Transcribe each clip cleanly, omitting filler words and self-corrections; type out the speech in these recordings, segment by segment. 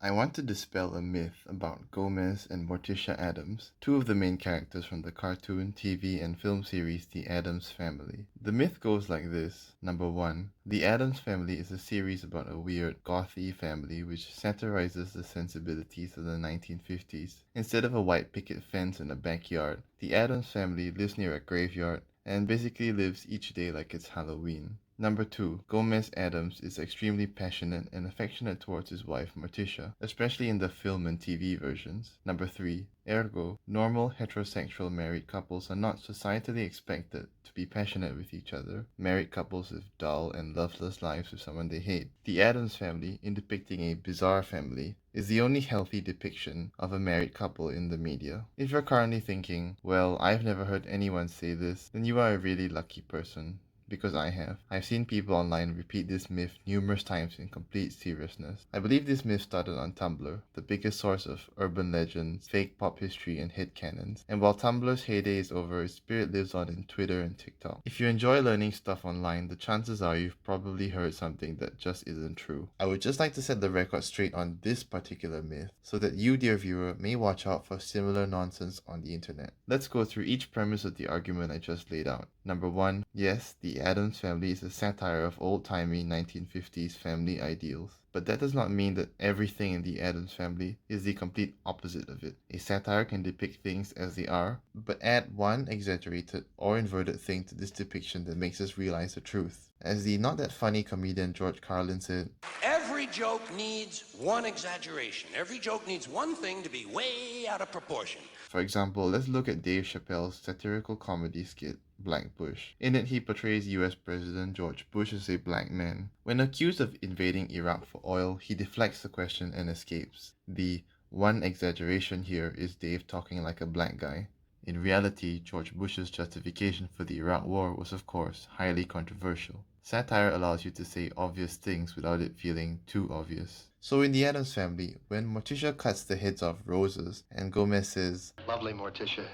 I want to dispel a myth about Gomez and Morticia Addams, two of the main characters from the cartoon, TV, and film series The Addams Family. The myth goes like this. Number 1. The Addams Family is a series about a weird, gothy family which satirizes the sensibilities of the 1950s. Instead of a white picket fence in a backyard, the Addams Family lives near a graveyard and basically lives each day like it's Halloween. Number 2. Gomez Addams is extremely passionate and affectionate towards his wife Morticia, especially in the film and TV versions. Number 3. Ergo, normal heterosexual married couples are not societally expected to be passionate with each other. Married couples live dull and loveless lives with someone they hate. The Addams Family, in depicting a bizarre family, is the only healthy depiction of a married couple in the media. If you're currently thinking, well, I've never heard anyone say this, then you are a really lucky person. Because I have. I've seen people online repeat this myth numerous times in complete seriousness. I believe this myth started on Tumblr, the biggest source of urban legends, fake pop history, and headcanons. And while Tumblr's heyday is over, its spirit lives on in Twitter and TikTok. If you enjoy learning stuff online, the chances are you've probably heard something that just isn't true. I would just like to set the record straight on this particular myth, so that you, dear viewer, may watch out for similar nonsense on the internet. Let's go through each premise of the argument I just laid out. Number 1. Yes, the Addams Family is a satire of old-timey 1950s family ideals. But that does not mean that everything in the Addams Family is the complete opposite of it. A satire can depict things as they are, but add one exaggerated or inverted thing to this depiction that makes us realize the truth. As the not-that-funny comedian George Carlin said, every joke needs one exaggeration. Every joke needs one thing to be way out of proportion. For example, let's look at Dave Chappelle's satirical comedy skit, Black Bush. In it, he portrays US President George Bush as a black man. When accused of invading Iraq for oil, he deflects the question and escapes. The one exaggeration here is Dave talking like a black guy. In reality, George Bush's justification for the Iraq War was, of course, highly controversial. Satire allows you to say obvious things without it feeling too obvious. So in the Addams Family, when Morticia cuts the heads off roses and Gomez says, "Lovely, Morticia.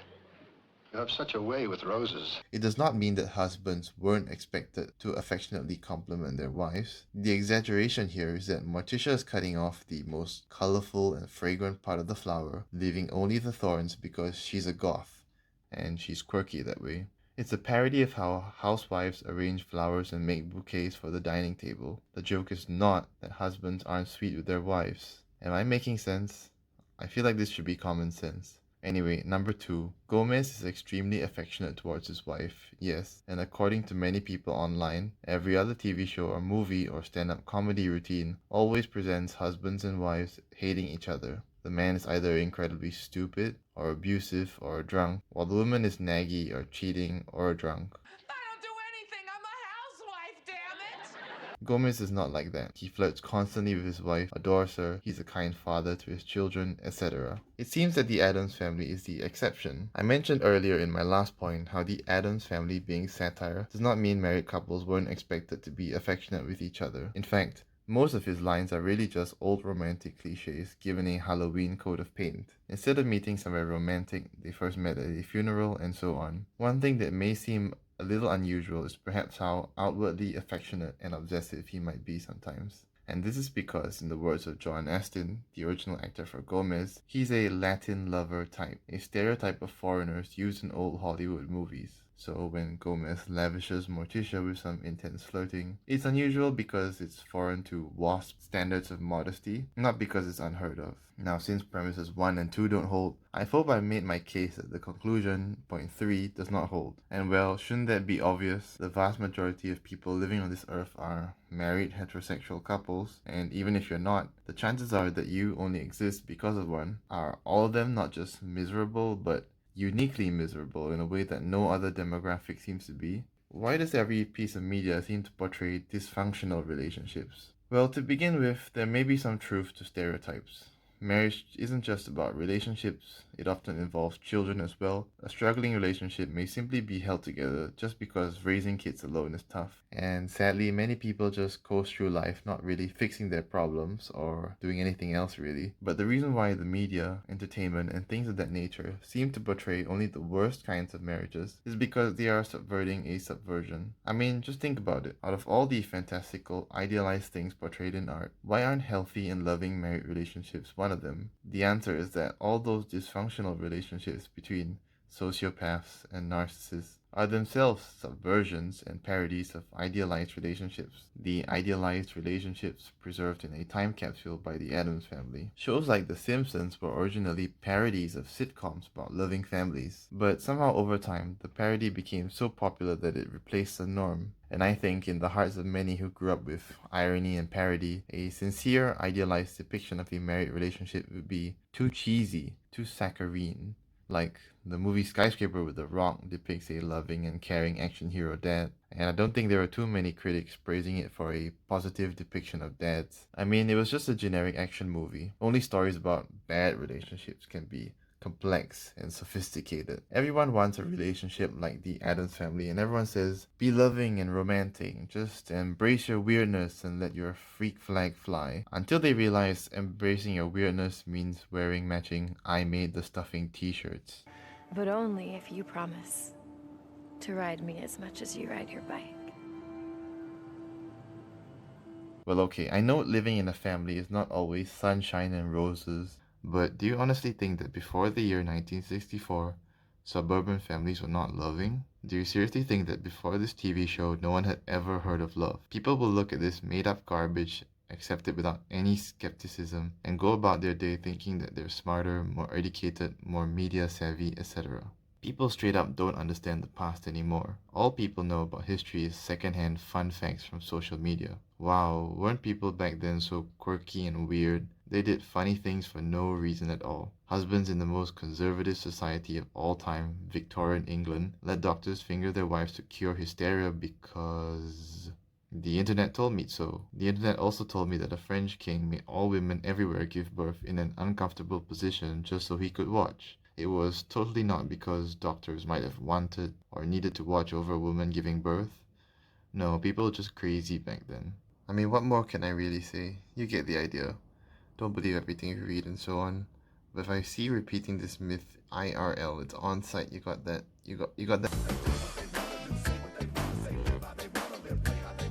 You have such a way with roses," it does not mean that husbands weren't expected to affectionately compliment their wives. The exaggeration here is that Morticia is cutting off the most colorful and fragrant part of the flower, leaving only the thorns because she's a goth, and she's quirky that way. It's a parody of how housewives arrange flowers and make bouquets for the dining table. The joke is not that husbands aren't sweet with their wives. Am I making sense? I feel like this should be common sense. Anyway, number 2. Gomez is extremely affectionate towards his wife, yes, and according to many people online, every other TV show or movie or stand-up comedy routine always presents husbands and wives hating each other. The man is either incredibly stupid, or abusive, or a drunk, while the woman is naggy, or cheating, or a drunk. I don't do anything. I'm a housewife, damn it. Gomez is not like that. He flirts constantly with his wife, adores her, he's a kind father to his children, etc. It seems that the Addams Family is the exception. I mentioned earlier in my last point how the Addams Family being satire does not mean married couples weren't expected to be affectionate with each other. In fact, most of his lines are really just old romantic cliches given a Halloween coat of paint. Instead of meeting somewhere romantic, they first met at a funeral and so on. One thing that may seem a little unusual is perhaps how outwardly affectionate and obsessive he might be sometimes. And this is because, in the words of John Astin, the original actor for Gomez, he's a Latin lover type, a stereotype of foreigners used in old Hollywood movies. So when Gomez lavishes Morticia with some intense flirting, it's unusual because it's foreign to WASP standards of modesty, not because it's unheard of. Now, since premises 1 and 2 don't hold, I hope I made my case that the conclusion, point 3, does not hold. And well, shouldn't that be obvious? The vast majority of people living on this earth are married heterosexual couples, and even if you're not, the chances are that you only exist because of one. Are all of them not just miserable, but uniquely miserable in a way that no other demographic seems to be? Why does every piece of media seem to portray dysfunctional relationships? Well, to begin with, there may be some truth to stereotypes. Marriage isn't just about relationships, it often involves children as well. A struggling relationship may simply be held together just because raising kids alone is tough. And sadly, many people just coast through life not really fixing their problems or doing anything else really. But the reason why the media, entertainment, and things of that nature seem to portray only the worst kinds of marriages is because they are subverting a subversion. I mean, just think about it. Out of all the fantastical, idealized things portrayed in art, why aren't healthy and loving married relationships one of them? The answer is that all those dysfunctional relationships between sociopaths and narcissists are themselves subversions and parodies of idealized relationships. The idealized relationships preserved in a time capsule by the Addams Family. Shows like The Simpsons were originally parodies of sitcoms about loving families, but somehow over time, the parody became so popular that it replaced the norm. And I think in the hearts of many who grew up with irony and parody, a sincere, idealized depiction of a married relationship would be too cheesy, too saccharine. Like the movie Skyscraper with The Rock depicts a loving and caring action hero dad, and I don't think there are too many critics praising it for a positive depiction of dads. I mean, it was just a generic action movie. Only stories about bad relationships can be complex and sophisticated. Everyone wants a relationship like the Addams Family, and everyone says, be loving and romantic, just embrace your weirdness and let your freak flag fly. Until they realize embracing your weirdness means wearing matching I made the stuffing t-shirts. But only if you promise to ride me as much as you ride your bike. Well, okay, I know living in a family is not always sunshine and roses, but do you honestly think that before the year 1964, suburban families were not loving? Do you seriously think that before this TV show, no one had ever heard of love? People will look at this made-up garbage, accept it without any skepticism, and go about their day thinking that they're smarter, more educated, more media savvy, etc. People straight up don't understand the past anymore. All people know about history is secondhand fun facts from social media. Wow, weren't people back then so quirky and weird? They did funny things for no reason at all. Husbands in the most conservative society of all time, Victorian England, let doctors finger their wives to cure hysteria because the internet told me so. The internet also told me that a French king made all women everywhere give birth in an uncomfortable position just so he could watch. It was totally not because doctors might have wanted or needed to watch over a woman giving birth. No, people were just crazy back then. I mean, what more can I really say? You get the idea. Don't believe everything you read and so on. But if I see you repeating this myth IRL, it's on site, you got that.